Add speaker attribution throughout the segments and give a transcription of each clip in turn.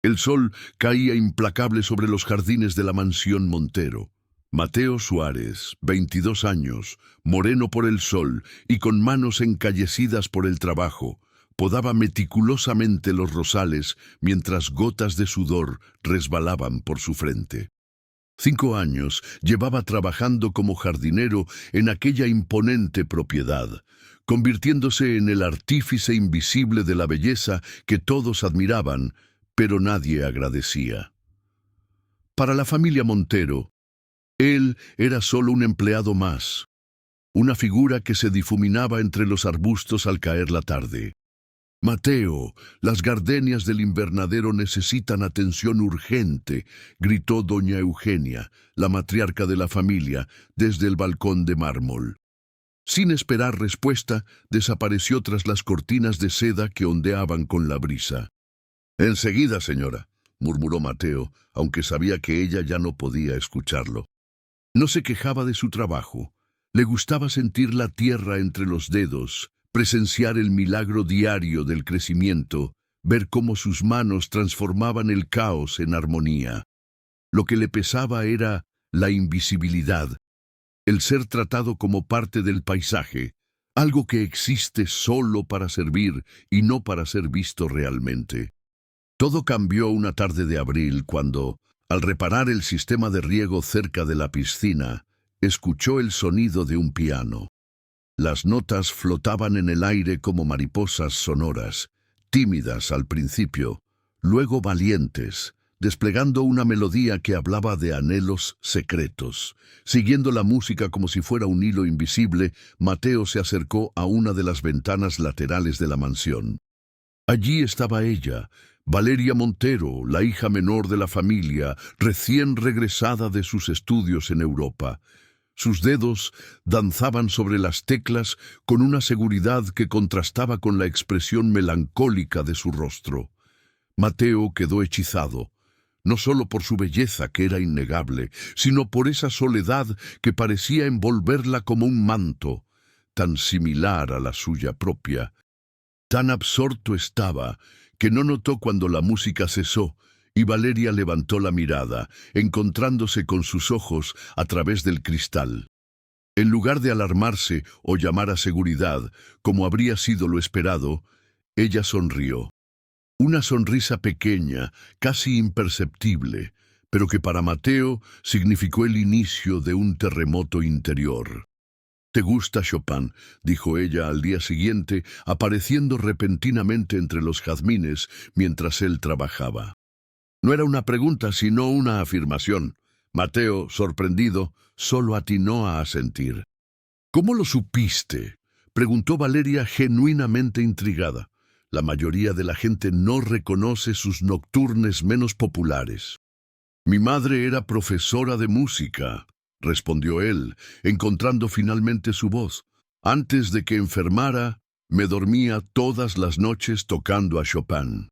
Speaker 1: El sol caía implacable sobre los jardines de la mansión Montero. Mateo Suárez, 22 años, moreno por el sol y con manos encallecidas por el trabajo, podaba meticulosamente los rosales mientras gotas de sudor resbalaban por su frente. 5 años llevaba trabajando como jardinero en aquella imponente propiedad, convirtiéndose en el artífice invisible de la belleza que todos admiraban, pero nadie agradecía. Para la familia Montero, él era solo un empleado más, una figura que se difuminaba entre los arbustos al caer la tarde. «Mateo, las gardenias del invernadero necesitan atención urgente», gritó doña Eugenia, la matriarca de la familia, desde el balcón de mármol. Sin esperar respuesta, desapareció tras las cortinas de seda que ondeaban con la brisa. «Enseguida, señora», murmuró Mateo, aunque sabía que ella ya no podía escucharlo. No se quejaba de su trabajo. Le gustaba sentir la tierra entre los dedos, presenciar el milagro diario del crecimiento, ver cómo sus manos transformaban el caos en armonía. Lo que le pesaba era la invisibilidad, el ser tratado como parte del paisaje, algo que existe solo para servir y no para ser visto realmente. Todo cambió una tarde de abril cuando, al reparar el sistema de riego cerca de la piscina, escuchó el sonido de un piano. Las notas flotaban en el aire como mariposas sonoras, tímidas al principio, luego valientes, desplegando una melodía que hablaba de anhelos secretos. Siguiendo la música como si fuera un hilo invisible, Mateo se acercó a una de las ventanas laterales de la mansión. Allí estaba ella, Valeria Montero, la hija menor de la familia, recién regresada de sus estudios en Europa. Sus dedos danzaban sobre las teclas con una seguridad que contrastaba con la expresión melancólica de su rostro. Mateo quedó hechizado, no solo por su belleza, que era innegable, sino por esa soledad que parecía envolverla como un manto, tan similar a la suya propia. Tan absorto estaba que no notó cuando la música cesó y Valeria levantó la mirada, encontrándose con sus ojos a través del cristal. En lugar de alarmarse o llamar a seguridad, como habría sido lo esperado, ella sonrió. Una sonrisa pequeña, casi imperceptible, pero que para Mateo significó el inicio de un terremoto interior. «¿Te gusta Chopin?», dijo ella al día siguiente, apareciendo repentinamente entre los jazmines mientras él trabajaba. No era una pregunta, sino una afirmación. Mateo, sorprendido, solo atinó a asentir. «¿Cómo lo supiste?», preguntó Valeria, genuinamente intrigada. La mayoría de la gente no reconoce sus nocturnes menos populares. «Mi madre era profesora de música», respondió él, encontrando finalmente su voz. «Antes de que enfermara, me dormía todas las noches tocando a Chopin».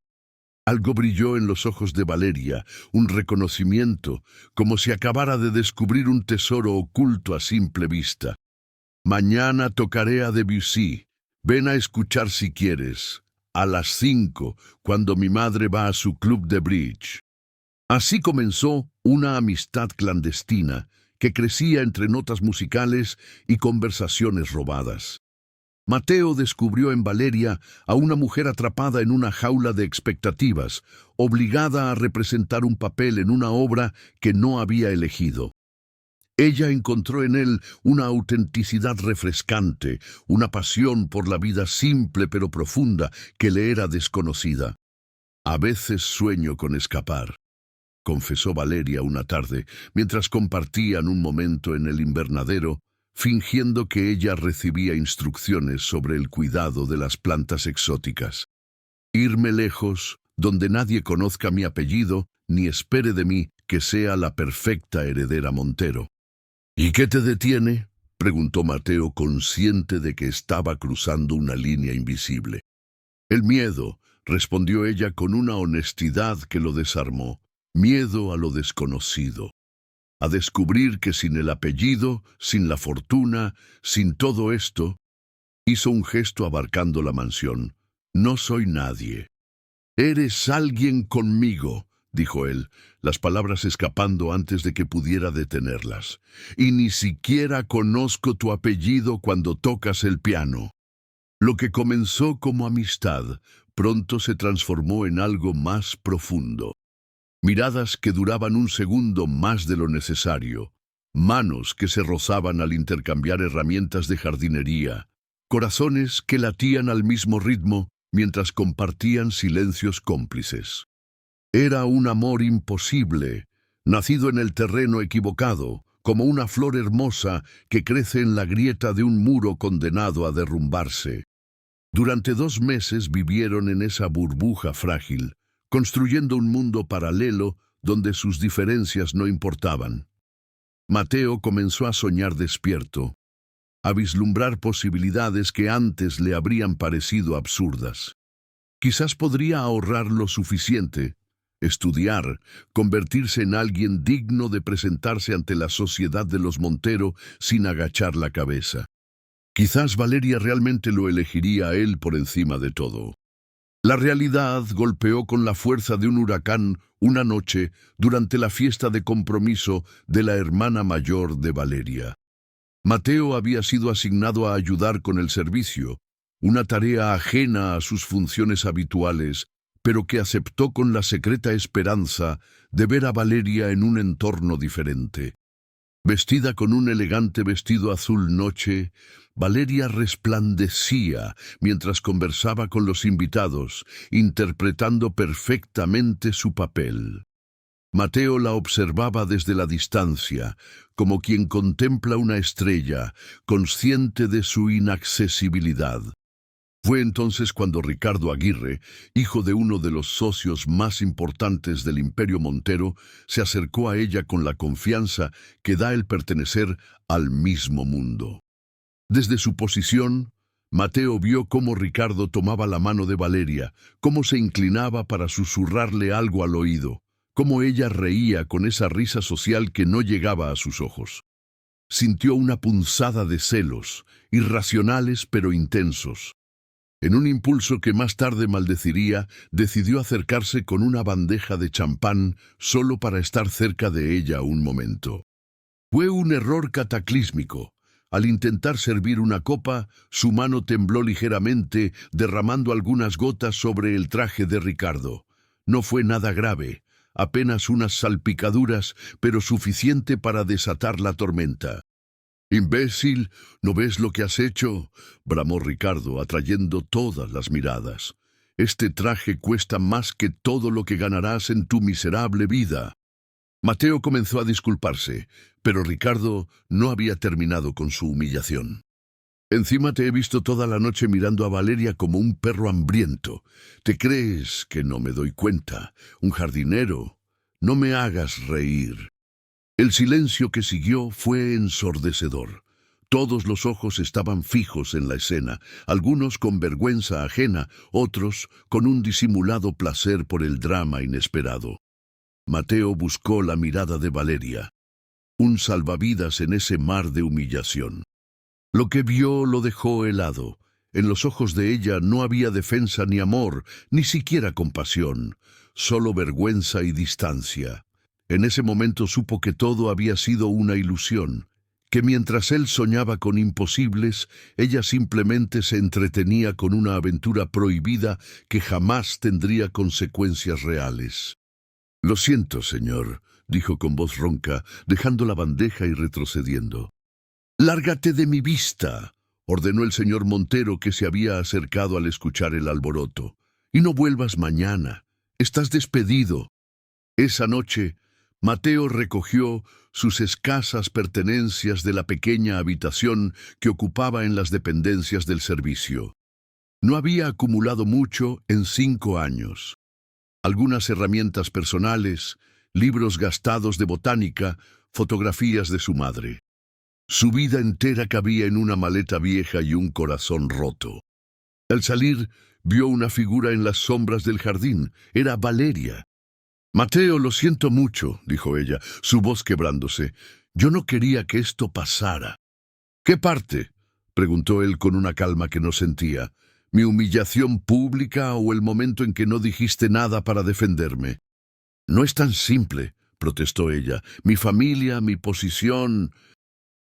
Speaker 1: Algo brilló en los ojos de Valeria, un reconocimiento, como si acabara de descubrir un tesoro oculto a simple vista. «Mañana tocaré a Debussy. Ven a escuchar si quieres. A las 5, cuando mi madre va a su club de bridge». Así comenzó una amistad clandestina que crecía entre notas musicales y conversaciones robadas. Mateo descubrió en Valeria a una mujer atrapada en una jaula de expectativas, obligada a representar un papel en una obra que no había elegido. Ella encontró en él una autenticidad refrescante, una pasión por la vida simple pero profunda que le era desconocida. «A veces sueño con escapar», confesó Valeria una tarde, mientras compartían un momento en el invernadero, fingiendo que ella recibía instrucciones sobre el cuidado de las plantas exóticas. «Irme lejos, donde nadie conozca mi apellido, ni espere de mí que sea la perfecta heredera Montero». «¿Y qué te detiene?», preguntó Mateo, consciente de que estaba cruzando una línea invisible. «El miedo», respondió ella con una honestidad que lo desarmó. «Miedo a lo desconocido. A descubrir que sin el apellido, sin la fortuna, sin todo esto», hizo un gesto abarcando la mansión, «no soy nadie». «Eres alguien conmigo», dijo él, las palabras escapando antes de que pudiera detenerlas. «Y ni siquiera conozco tu apellido cuando tocas el piano». Lo que comenzó como amistad pronto se transformó en algo más profundo. Miradas que duraban un segundo más de lo necesario, manos que se rozaban al intercambiar herramientas de jardinería, corazones que latían al mismo ritmo mientras compartían silencios cómplices. Era un amor imposible, nacido en el terreno equivocado, como una flor hermosa que crece en la grieta de un muro condenado a derrumbarse. Durante 2 meses vivieron en esa burbuja frágil, construyendo un mundo paralelo donde sus diferencias no importaban. Mateo comenzó a soñar despierto, a vislumbrar posibilidades que antes le habrían parecido absurdas. Quizás podría ahorrar lo suficiente, estudiar, convertirse en alguien digno de presentarse ante la sociedad de los Montero sin agachar la cabeza. Quizás Valeria realmente lo elegiría a él por encima de todo. La realidad golpeó con la fuerza de un huracán una noche durante la fiesta de compromiso de la hermana mayor de Valeria. Mateo había sido asignado a ayudar con el servicio, una tarea ajena a sus funciones habituales, pero que aceptó con la secreta esperanza de ver a Valeria en un entorno diferente. Vestida con un elegante vestido azul noche, Valeria resplandecía mientras conversaba con los invitados, interpretando perfectamente su papel. Mateo la observaba desde la distancia, como quien contempla una estrella, consciente de su inaccesibilidad. Fue entonces cuando Ricardo Aguirre, hijo de uno de los socios más importantes del Imperio Montero, se acercó a ella con la confianza que da el pertenecer al mismo mundo. Desde su posición, Mateo vio cómo Ricardo tomaba la mano de Valeria, cómo se inclinaba para susurrarle algo al oído, cómo ella reía con esa risa social que no llegaba a sus ojos. Sintió una punzada de celos, irracionales pero intensos. En un impulso que más tarde maldeciría, decidió acercarse con una bandeja de champán solo para estar cerca de ella un momento. Fue un error cataclísmico. Al intentar servir una copa, su mano tembló ligeramente, derramando algunas gotas sobre el traje de Ricardo. No fue nada grave, apenas unas salpicaduras, pero suficiente para desatar la tormenta. «Imbécil, ¿no ves lo que has hecho?», bramó Ricardo, atrayendo todas las miradas. «Este traje cuesta más que todo lo que ganarás en tu miserable vida». Mateo comenzó a disculparse, pero Ricardo no había terminado con su humillación. «Encima te he visto toda la noche mirando a Valeria como un perro hambriento. ¿Te crees que no me doy cuenta? Un jardinero. No me hagas reír». El silencio que siguió fue ensordecedor. Todos los ojos estaban fijos en la escena, algunos con vergüenza ajena, otros con un disimulado placer por el drama inesperado. Mateo buscó la mirada de Valeria, un salvavidas en ese mar de humillación. Lo que vio lo dejó helado. En los ojos de ella no había defensa ni amor, ni siquiera compasión, solo vergüenza y distancia. En ese momento supo que todo había sido una ilusión, que mientras él soñaba con imposibles, ella simplemente se entretenía con una aventura prohibida que jamás tendría consecuencias reales. «Lo siento, señor», dijo con voz ronca, dejando la bandeja y retrocediendo. «Lárgate de mi vista», ordenó el señor Montero, que se había acercado al escuchar el alboroto. «Y no vuelvas mañana. Estás despedido». Esa noche, Mateo recogió sus escasas pertenencias de la pequeña habitación que ocupaba en las dependencias del servicio. No había acumulado mucho en 5 años. Algunas herramientas personales, libros gastados de botánica, fotografías de su madre. Su vida entera cabía en una maleta vieja y un corazón roto. Al salir, vio una figura en las sombras del jardín. Era Valeria. «Mateo, lo siento mucho», dijo ella, su voz quebrándose. «Yo no quería que esto pasara». «¿Qué parte?», preguntó él con una calma que no sentía. ¿Mi humillación pública o el momento en que no dijiste nada para defenderme? No es tan simple, protestó ella. Mi familia, mi posición...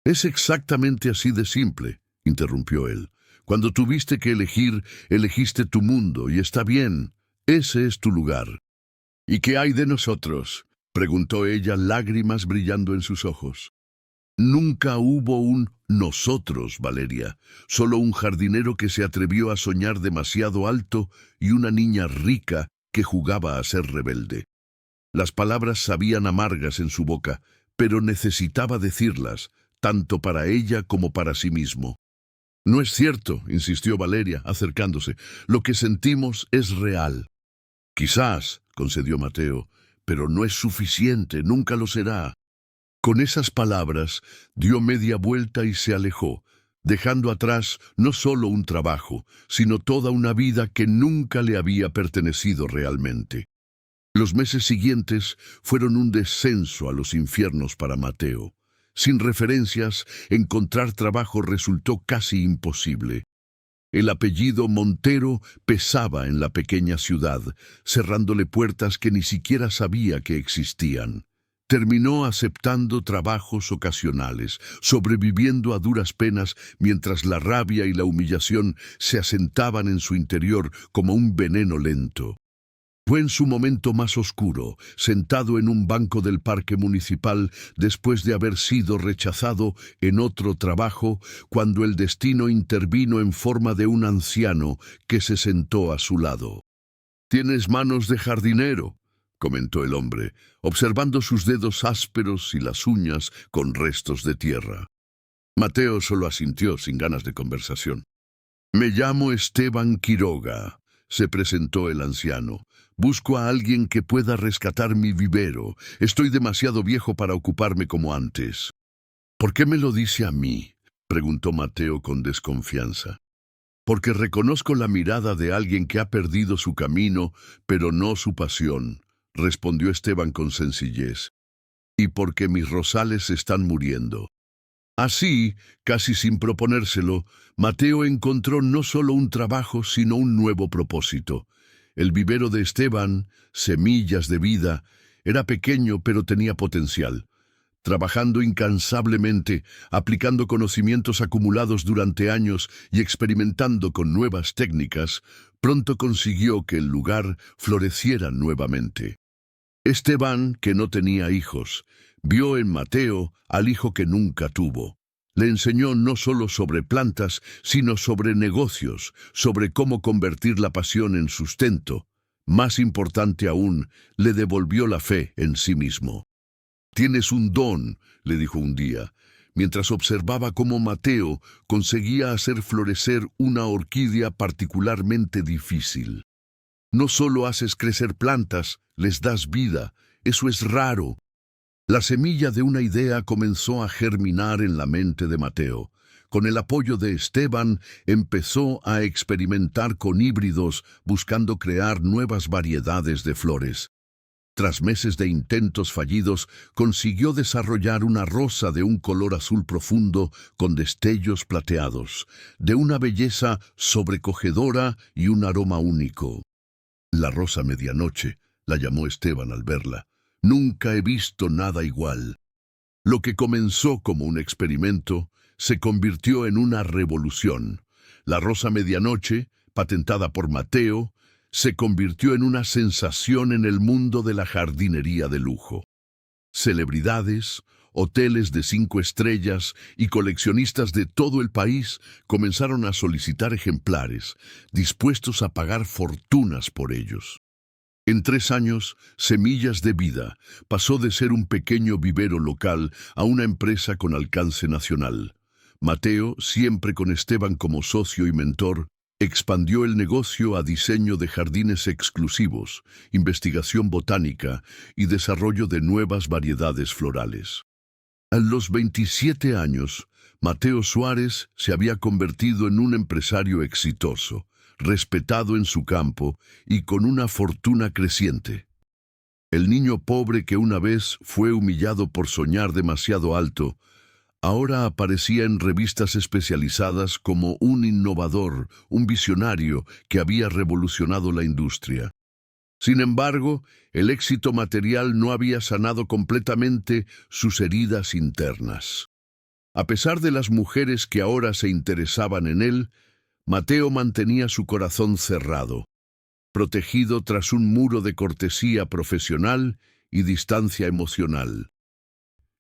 Speaker 1: Es exactamente así de simple, interrumpió él. Cuando tuviste que elegir, elegiste tu mundo, y está bien. Ese es tu lugar. ¿Y qué hay de nosotros?, preguntó ella, lágrimas brillando en sus ojos. Nunca hubo un nosotros, Valeria, solo un jardinero que se atrevió a soñar demasiado alto y una niña rica que jugaba a ser rebelde. Las palabras sabían amargas en su boca, pero necesitaba decirlas, tanto para ella como para sí mismo. No es cierto, insistió Valeria, acercándose. Lo que sentimos es real. Quizás, concedió Mateo, pero no es suficiente, nunca lo será. Con esas palabras, dio media vuelta y se alejó, dejando atrás no solo un trabajo, sino toda una vida que nunca le había pertenecido realmente. Los meses siguientes fueron un descenso a los infiernos para Mateo. Sin referencias, encontrar trabajo resultó casi imposible. El apellido Montero pesaba en la pequeña ciudad, cerrándole puertas que ni siquiera sabía que existían. Terminó aceptando trabajos ocasionales, sobreviviendo a duras penas mientras la rabia y la humillación se asentaban en su interior como un veneno lento. Fue en su momento más oscuro, sentado en un banco del parque municipal después de haber sido rechazado en otro trabajo, cuando el destino intervino en forma de un anciano que se sentó a su lado. «Tienes manos de jardinero», comentó el hombre, observando sus dedos ásperos y las uñas con restos de tierra. Mateo solo asintió sin ganas de conversación. «Me llamo Esteban Quiroga», se presentó el anciano. «Busco a alguien que pueda rescatar mi vivero. Estoy demasiado viejo para ocuparme como antes». «¿Por qué me lo dice a mí?», preguntó Mateo con desconfianza. «Porque reconozco la mirada de alguien que ha perdido su camino, pero no su pasión», respondió Esteban con sencillez. «Y porque mis rosales están muriendo». Así, casi sin proponérselo, Mateo encontró no solo un trabajo, sino un nuevo propósito. El vivero de Esteban, Semillas de Vida, era pequeño pero tenía potencial. Trabajando incansablemente, aplicando conocimientos acumulados durante años y experimentando con nuevas técnicas, pronto consiguió que el lugar floreciera nuevamente. Esteban, que no tenía hijos, vio en Mateo al hijo que nunca tuvo. Le enseñó no solo sobre plantas, sino sobre negocios, sobre cómo convertir la pasión en sustento. Más importante aún, le devolvió la fe en sí mismo. «Tienes un don», le dijo un día, mientras observaba cómo Mateo conseguía hacer florecer una orquídea particularmente difícil. «No solo haces crecer plantas, les das vida. Eso es raro». La semilla de una idea comenzó a germinar en la mente de Mateo. Con el apoyo de Esteban, empezó a experimentar con híbridos, buscando crear nuevas variedades de flores. Tras meses de intentos fallidos, consiguió desarrollar una rosa de un color azul profundo con destellos plateados, de una belleza sobrecogedora y un aroma único. «La rosa medianoche», la llamó Esteban al verla. «Nunca he visto nada igual». Lo que comenzó como un experimento se convirtió en una revolución. La rosa medianoche, patentada por Mateo, se convirtió en una sensación en el mundo de la jardinería de lujo. Celebridades, hoteles de 5 estrellas y coleccionistas de todo el país comenzaron a solicitar ejemplares, dispuestos a pagar fortunas por ellos. En 3 años, Semillas de Vida pasó de ser un pequeño vivero local a una empresa con alcance nacional. Mateo, siempre con Esteban como socio y mentor, expandió el negocio a diseño de jardines exclusivos, investigación botánica y desarrollo de nuevas variedades florales. A los 27 años, Mateo Suárez se había convertido en un empresario exitoso, respetado en su campo y con una fortuna creciente. El niño pobre que una vez fue humillado por soñar demasiado alto, Ahora aparecía en revistas especializadas como un innovador, un visionario que había revolucionado la industria. Sin embargo, el éxito material no había sanado completamente sus heridas internas. A pesar de las mujeres que ahora se interesaban en él, Mateo mantenía su corazón cerrado, protegido tras un muro de cortesía profesional y distancia emocional.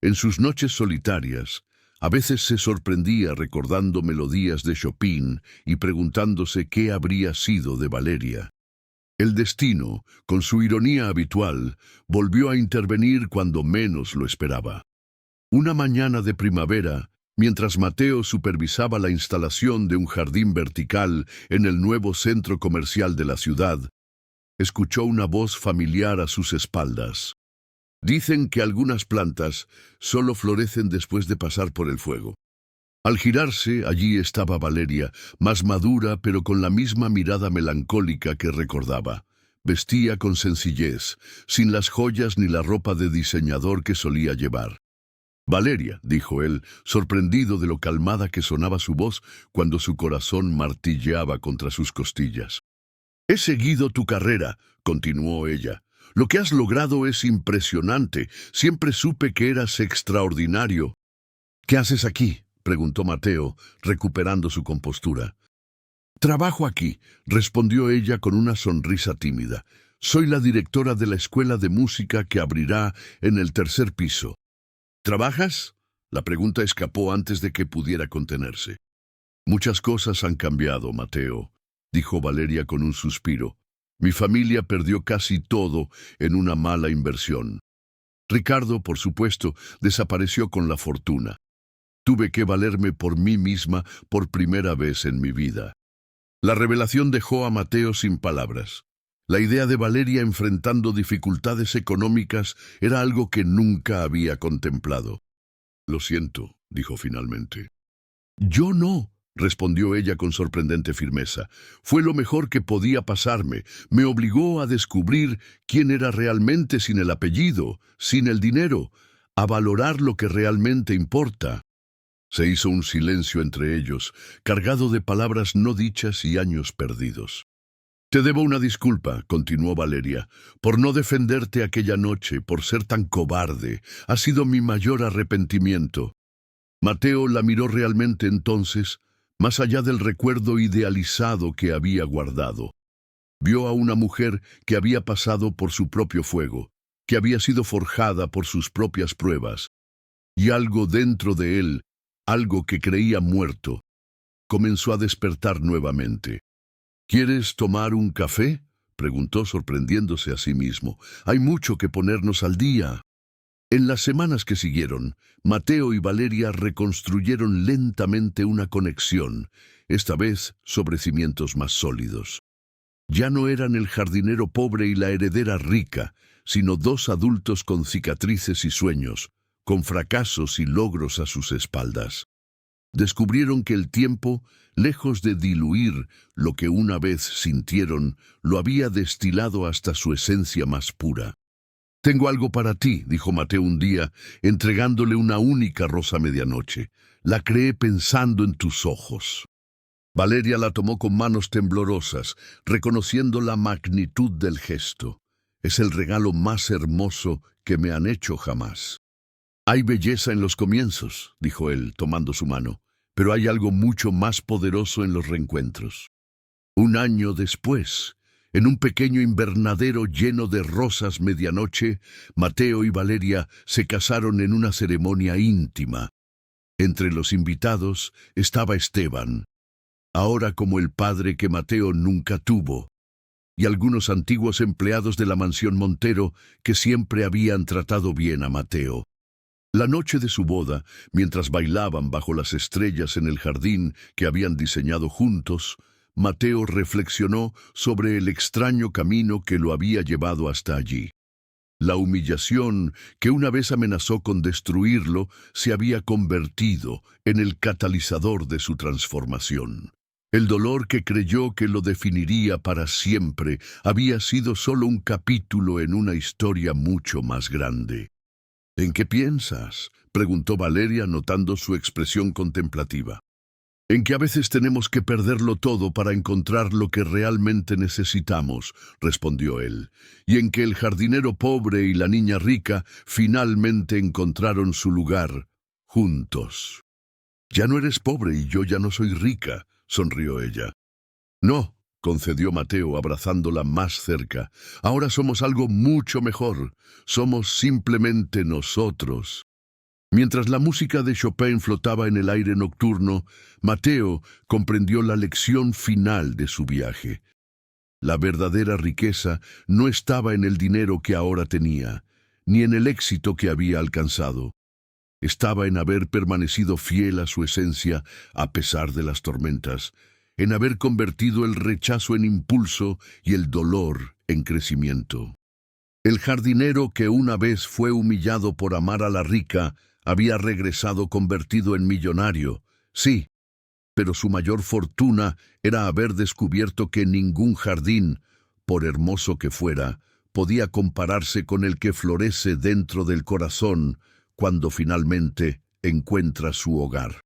Speaker 1: En sus noches solitarias, a veces se sorprendía recordando melodías de Chopin y preguntándose qué habría sido de Valeria. El destino, con su ironía habitual, volvió a intervenir cuando menos lo esperaba. Una mañana de primavera, mientras Mateo supervisaba la instalación de un jardín vertical en el nuevo centro comercial de la ciudad, escuchó una voz familiar a sus espaldas. Dicen que algunas plantas solo florecen después de pasar por el fuego. Al girarse, allí estaba Valeria, más madura pero con la misma mirada melancólica que recordaba. Vestía con sencillez, sin las joyas ni la ropa de diseñador que solía llevar. Valeria, dijo él, sorprendido de lo calmada que sonaba su voz cuando su corazón martilleaba contra sus costillas. He seguido tu carrera, continuó ella. Lo que has logrado es impresionante. Siempre supe que eras extraordinario. ¿Qué haces aquí?, preguntó Mateo, recuperando su compostura. Trabajo aquí, respondió ella con una sonrisa tímida. Soy la directora de la escuela de música que abrirá en el 3er piso. ¿Trabajas? La pregunta escapó antes de que pudiera contenerse. Muchas cosas han cambiado, Mateo, dijo Valeria con un suspiro. Mi familia perdió casi todo en una mala inversión. Ricardo, por supuesto, desapareció con la fortuna. Tuve que valerme por mí misma por primera vez en mi vida. La revelación dejó a Mateo sin palabras. La idea de Valeria enfrentando dificultades económicas era algo que nunca había contemplado. Lo siento, dijo finalmente. Yo no, respondió ella con sorprendente firmeza. Fue lo mejor que podía pasarme. Me obligó a descubrir quién era realmente sin el apellido, sin el dinero, a valorar lo que realmente importa. Se hizo un silencio entre ellos, cargado de palabras no dichas y años perdidos. Te debo una disculpa, continuó Valeria, por no defenderte aquella noche, por ser tan cobarde. Ha sido mi mayor arrepentimiento. Mateo la miró realmente entonces, más allá del recuerdo idealizado que había guardado. Vio a una mujer que había pasado por su propio fuego, que había sido forjada por sus propias pruebas, y algo dentro de él, algo que creía muerto, comenzó a despertar nuevamente. ¿Quieres tomar un café?, preguntó sorprendiéndose a sí mismo. Hay mucho que ponernos al día. En las semanas que siguieron, Mateo y Valeria reconstruyeron lentamente una conexión, esta vez sobre cimientos más sólidos. Ya no eran el jardinero pobre y la heredera rica, sino dos adultos con cicatrices y sueños, con fracasos y logros a sus espaldas. Descubrieron que el tiempo, lejos de diluir lo que una vez sintieron, lo había destilado hasta su esencia más pura. «Tengo algo para ti», dijo Mateo un día, entregándole una única rosa a medianoche. «La creé pensando en tus ojos». Valeria la tomó con manos temblorosas, reconociendo la magnitud del gesto. «Es el regalo más hermoso que me han hecho jamás». «Hay belleza en los comienzos», dijo él, tomando su mano, «pero hay algo mucho más poderoso en los reencuentros». Un año después, en un pequeño invernadero lleno de rosas medianoche, Mateo y Valeria se casaron en una ceremonia íntima. Entre los invitados estaba Esteban, ahora como el padre que Mateo nunca tuvo, y algunos antiguos empleados de la mansión Montero que siempre habían tratado bien a Mateo. La noche de su boda, mientras bailaban bajo las estrellas en el jardín que habían diseñado juntos, Mateo reflexionó sobre el extraño camino que lo había llevado hasta allí. La humillación que una vez amenazó con destruirlo se había convertido en el catalizador de su transformación. El dolor que creyó que lo definiría para siempre había sido solo un capítulo en una historia mucho más grande. ¿En qué piensas?, preguntó Valeria notando su expresión contemplativa. En que a veces tenemos que perderlo todo para encontrar lo que realmente necesitamos, respondió él, y en que el jardinero pobre y la niña rica finalmente encontraron su lugar, juntos. Ya no eres pobre y yo ya no soy rica, sonrió ella. No, concedió Mateo abrazándola más cerca. Ahora somos algo mucho mejor. Somos simplemente nosotros. Mientras la música de Chopin flotaba en el aire nocturno, Mateo comprendió la lección final de su viaje. La verdadera riqueza no estaba en el dinero que ahora tenía, ni en el éxito que había alcanzado. Estaba en haber permanecido fiel a su esencia a pesar de las tormentas, en haber convertido el rechazo en impulso y el dolor en crecimiento. El jardinero que una vez fue humillado por amar a la rica había regresado convertido en millonario, sí, pero su mayor fortuna era haber descubierto que ningún jardín, por hermoso que fuera, podía compararse con el que florece dentro del corazón cuando finalmente encuentra su hogar.